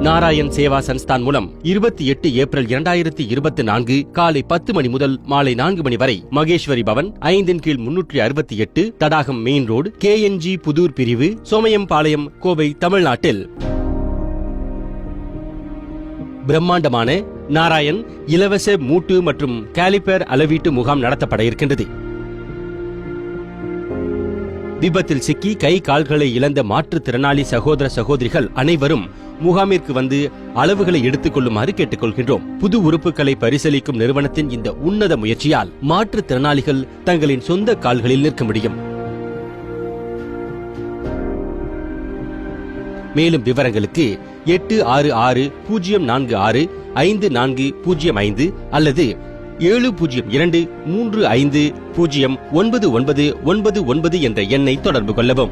நாராயண் சேவா சன்ஸ்தான் மூலம் 28 ஏப்ரல் 2024 காலை 10 மணி முதல் மாலை 4 மணி வரை மகேஸ்வரி பவன் 5/368 தடாகம் மெயின் ரோடு KNG புதூர் பிரிவு சோமயம்பாளையம் கோவை தமிழ்நாட்டில் பிரம்மாண்டமான நாராயண் இலவச மூட்டு மற்றும் காலிப்பர் அளவீட்டு முகாம் நடத்தப்பட இருக்கின்றது. விபத்தில் சிக்கி கை கால்களை இழந்த மாற்றுத்திறனாளி சகோதர சகோதரிகள் அனைவரும் முகாமிற்கு வந்து அளவுகளை எடுத்துக் கொள்ளுமாறு கேட்டுக்கொள்கின்றோம். புது உறுப்புகளை பரிசீலிக்கும் நிறுவனத்தின் இந்த உன்னத முயற்சியால் மாற்றுத்திறனாளிகள் தங்களின் சொந்த கால்களில் நிற்க முடியும். மேலும் விவரங்களுக்கு 8660465405 அல்லது 7023509999 என்ற எண்ணை தொடர்பு கொள்ளவும்.